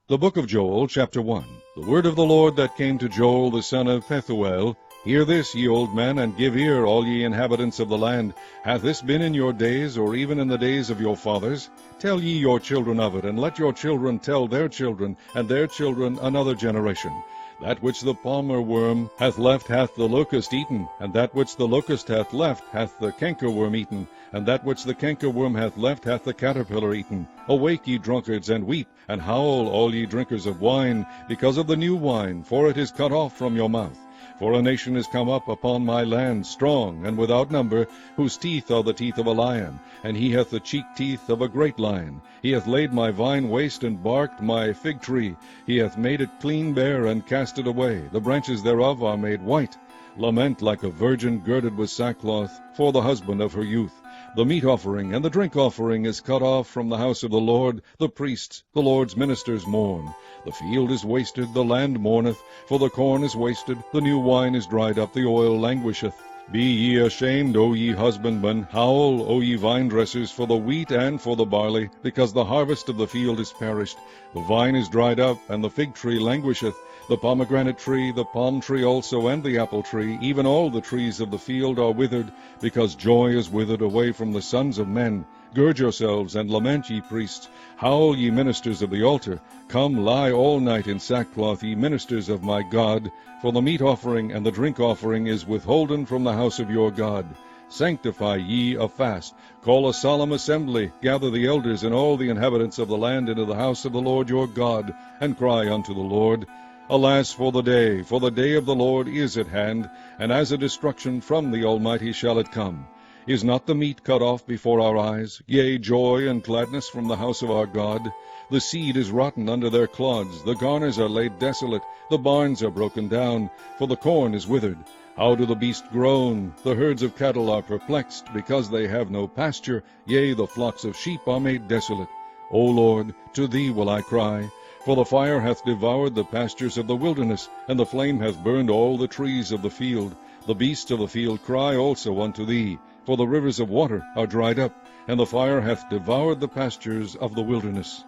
The book of Joel, chapter 1. The word of the Lord that came to Joel the son of Pethuel. Hear this, ye old men, and give ear, all ye inhabitants of the land. Hath this been in your days, or even in the days of your fathers? Tell ye your children of it, and let your children tell their children, and their children another generation. That which the palmer worm hath left hath the locust eaten, and that which the locust hath left hath the cankerworm eaten, and that which the cankerworm hath left hath the caterpillar eaten. Awake, ye drunkards, and weep, and howl, all ye drinkers of wine, because of the new wine, for it is cut off from your mouth. For a nation is come up upon my land, strong and without number, whose teeth are the teeth of a lion, and he hath the cheek teeth of a great lion. He hath laid my vine waste, and barked my fig tree. He hath made it clean bare, and cast it away. The branches thereof are made white. Lament like a virgin girded with sackcloth for the husband of her youth. The meat offering and the drink offering is cut off from the house of the Lord. The priests, the Lord's ministers, mourn. The field is wasted, the land mourneth, for the corn is wasted, the new wine is dried up, the oil languisheth. Be ye ashamed, O ye husbandmen, howl, O ye vine dressers, for the wheat and for the barley, because the harvest of the field is perished. The vine is dried up, and the fig tree languisheth, the pomegranate tree, the palm tree also, and the apple tree, even all the trees of the field are withered, because joy is withered away from the sons of men. Gird yourselves, and lament, ye priests. Howl, ye ministers of the altar. Come, lie all night in sackcloth, ye ministers of my God. For the meat offering and the drink offering is withholden from the house of your God. Sanctify ye a fast. Call a solemn assembly. Gather the elders and all the inhabitants of the land into the house of the Lord your God, and cry unto the Lord. Alas for the day of the Lord is at hand, and as a destruction from the Almighty shall it come. Is not the meat cut off before our eyes? Yea, joy and gladness from the house of our God. The seed is rotten under their clods, the garners are laid desolate, the barns are broken down, for the corn is withered. How do the beasts groan? The herds of cattle are perplexed, because they have no pasture. Yea, the flocks of sheep are made desolate. O Lord, to thee will I cry. For the fire hath devoured the pastures of the wilderness, and the flame hath burned all the trees of the field. The beasts of the field cry also unto thee, for the rivers of water are dried up, and the fire hath devoured the pastures of the wilderness.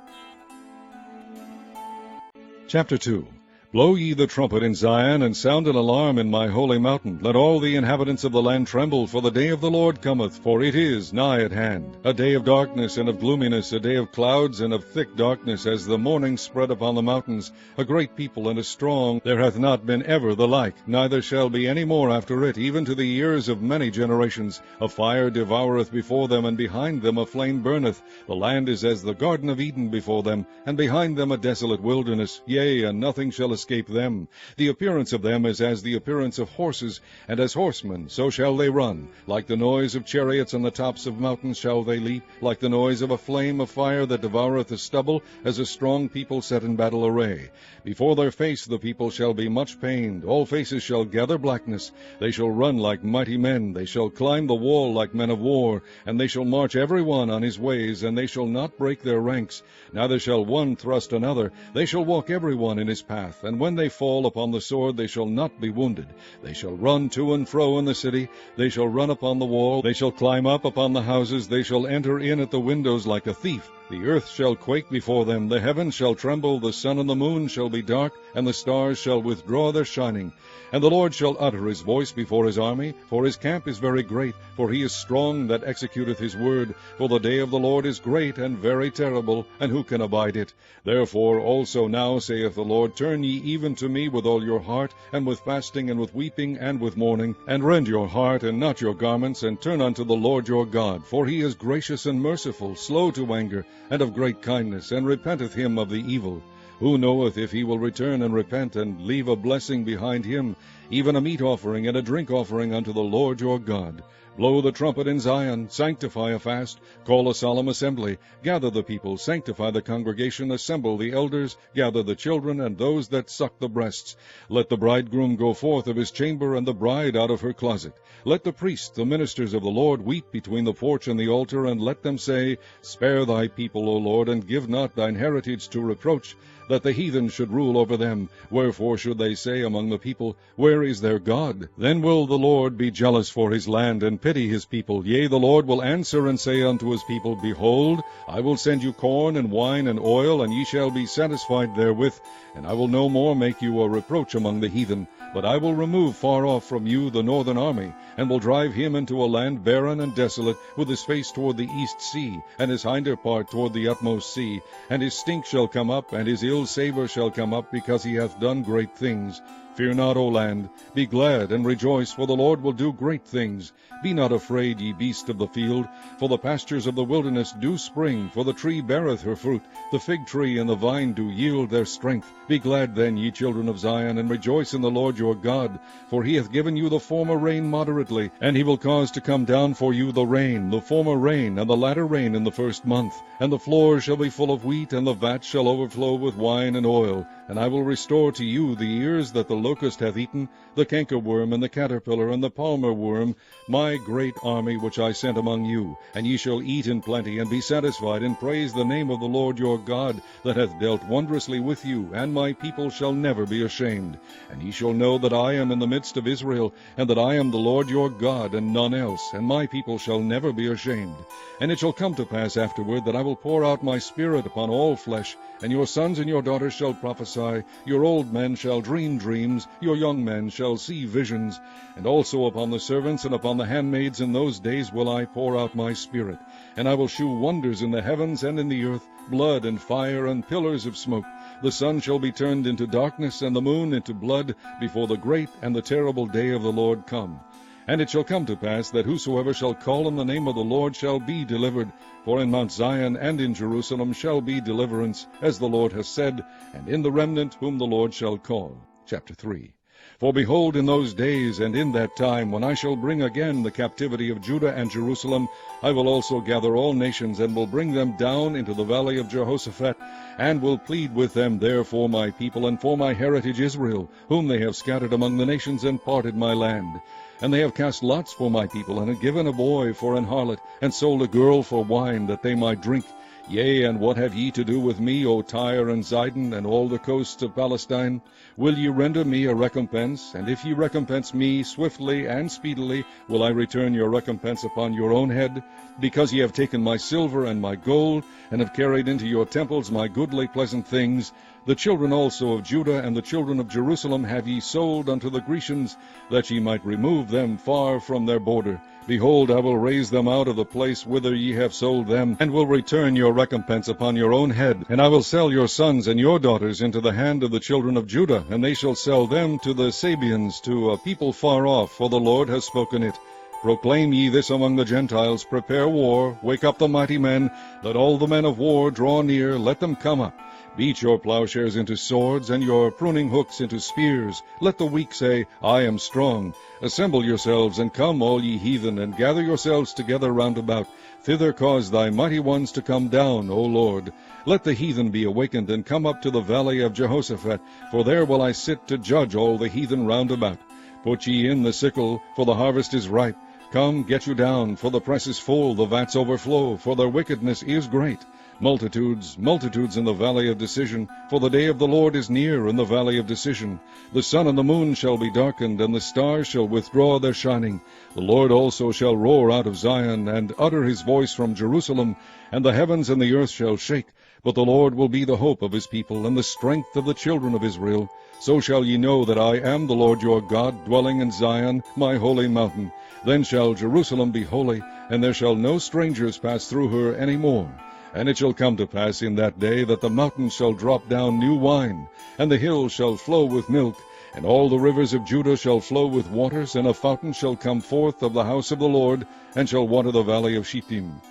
Chapter 2. Blow ye the trumpet in Zion, and sound an alarm in my holy mountain. Let all the inhabitants of the land tremble, for the day of the Lord cometh, for it is nigh at hand. A day of darkness and of gloominess, a day of clouds and of thick darkness, as the morning spread upon the mountains. A great people and a strong, there hath not been ever the like, neither shall be any more after it, even to the years of many generations. A fire devoureth before them, and behind them a flame burneth. The land is as the Garden of Eden before them, and behind them a desolate wilderness. Yea, and nothing shall escape them. The appearance of them is as the appearance of horses, and as horsemen so shall they run. Like the noise of chariots on the tops of mountains shall they leap, like the noise of a flame of fire that devoureth the stubble, as a strong people set in battle array. Before their face the people shall be much pained, all faces shall gather blackness. They shall run like mighty men, they shall climb the wall like men of war, and they shall march every one on his ways, and they shall not break their ranks, neither shall one thrust another. They shall walk every one in his path, and when they fall upon the sword they shall not be wounded. They shall run to and fro in the city, they shall run upon the wall, they shall climb up upon the houses, they shall enter in at the windows like a thief. The earth shall quake before them, the heavens shall tremble, the sun and the moon shall be dark, and the stars shall withdraw their shining. And the Lord shall utter his voice before his army, for his camp is very great, for he is strong that executeth his word. For the day of the Lord is great and very terrible, and who can abide it? Therefore also now, saith the Lord, turn ye even to me with all your heart, and with fasting, and with weeping, and with mourning, and rend your heart, and not your garments, and turn unto the Lord your God. For he is gracious and merciful, slow to anger, and of great kindness, and repenteth him of the evil. Who knoweth if he will return and repent, and leave a blessing behind him, even a meat offering and a drink offering unto the Lord your God? Blow the trumpet in Zion, sanctify a fast, call a solemn assembly, gather the people, sanctify the congregation, assemble the elders, gather the children, and those that suck the breasts. Let the bridegroom go forth of his chamber, and the bride out of her closet. Let the priests, the ministers of the Lord, weep between the porch and the altar, and let them say, Spare thy people, O Lord, and give not thine heritage to reproach, that the heathen should rule over them. Wherefore should they say among the people, Where where is their God? Then will the Lord be jealous for his land, and pity his people. Yea, the Lord will answer and say unto his people, Behold, I will send you corn and wine and oil, and ye shall be satisfied therewith, and I will no more make you a reproach among the heathen. But I will remove far off from you the northern army, and will drive him into a land barren and desolate, with his face toward the east sea, and his hinder part toward the utmost sea. And his stink shall come up, and his ill savour shall come up, because he hath done great things. Fear not, O land, be glad and rejoice, for the Lord will do great things. Be not afraid, ye beasts of the field, for the pastures of the wilderness do spring, for the tree beareth her fruit, the fig tree and the vine do yield their strength. Be glad then, ye children of Zion, and rejoice in the Lord your God, for he hath given you the former rain moderately, and he will cause to come down for you the rain, the former rain, and the latter rain in the first month. And the floors shall be full of wheat, and the vats shall overflow with wine and oil. And I will restore to you the ears that the locust hath eaten, the cankerworm, and the caterpillar, and the palmer worm, my great army which I sent among you. And ye shall eat in plenty, and be satisfied, and praise the name of the Lord your God, that hath dealt wondrously with you, and my people shall never be ashamed. And ye shall know that I am in the midst of Israel, and that I am the Lord your God, and none else, and my people shall never be ashamed. And it shall come to pass afterward, that I will pour out my Spirit upon all flesh, and your sons and your daughters shall prophesy, your old men shall dream dreams, your young men shall see visions. And also upon the servants and upon the handmaids in those days will I pour out my Spirit. And I will shew wonders in the heavens and in the earth, blood and fire and pillars of smoke. The sun shall be turned into darkness, and the moon into blood, before the great and the terrible day of the Lord come. And it shall come to pass that whosoever shall call on the name of the Lord shall be delivered. For in Mount Zion and in Jerusalem shall be deliverance, as the Lord hath said, and in the remnant whom the Lord shall call. Chapter 3. For behold, in those days and in that time, when I shall bring again the captivity of Judah and Jerusalem, I will also gather all nations, and will bring them down into the valley of Jehoshaphat, and will plead with them there for my people, and for my heritage Israel, whom they have scattered among the nations, and parted my land. And they have cast lots for my people, and have given a boy for an harlot, and sold a girl for wine, that they might drink. Yea, and what have ye to do with me, O Tyre and Zidon, and all the coasts of Palestine? Will ye render me a recompense? And if ye recompense me swiftly and speedily, will I return your recompense upon your own head? Because ye have taken my silver and my gold, and have carried into your temples my goodly pleasant things. The children also of Judah and the children of Jerusalem have ye sold unto the Grecians, that ye might remove them far from their border. Behold, I will raise them out of the place whither ye have sold them, and will return your recompense upon your own head. And I will sell your sons and your daughters into the hand of the children of Judah, and they shall sell them to the Sabeans, to a people far off, for the Lord has spoken it. Proclaim ye this among the Gentiles, prepare war, wake up the mighty men, let all the men of war draw near, let them come up. Beat your plowshares into swords, and your pruning hooks into spears. Let the weak say, I am strong. Assemble yourselves, and come, all ye heathen, and gather yourselves together round about. Thither cause thy mighty ones to come down, O Lord. Let the heathen be awakened, and come up to the valley of Jehoshaphat, for there will I sit to judge all the heathen round about. Put ye in the sickle, for the harvest is ripe. Come, get you down, for the press is full, the vats overflow, for their wickedness is great. Multitudes, multitudes in the valley of decision, for the day of the Lord is near in the valley of decision. The sun and the moon shall be darkened, and the stars shall withdraw their shining. The Lord also shall roar out of Zion, and utter his voice from Jerusalem, and the heavens and the earth shall shake. But the Lord will be the hope of his people, and the strength of the children of Israel. So shall ye know that I am the Lord your God, dwelling in Zion, my holy mountain. Then shall Jerusalem be holy, and there shall no strangers pass through her any more. And it shall come to pass in that day that the mountains shall drop down new wine, and the hills shall flow with milk, and all the rivers of Judah shall flow with waters, and a fountain shall come forth of the house of the Lord, and shall water the valley of Shittim.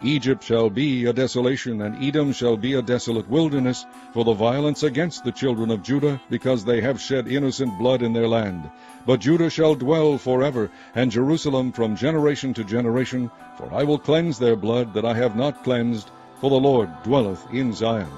Egypt shall be a desolation, and Edom shall be a desolate wilderness, for the violence against the children of Judah, because they have shed innocent blood in their land. But Judah shall dwell forever, and Jerusalem from generation to generation, for I will cleanse their blood that I have not cleansed, for the Lord dwelleth in Zion.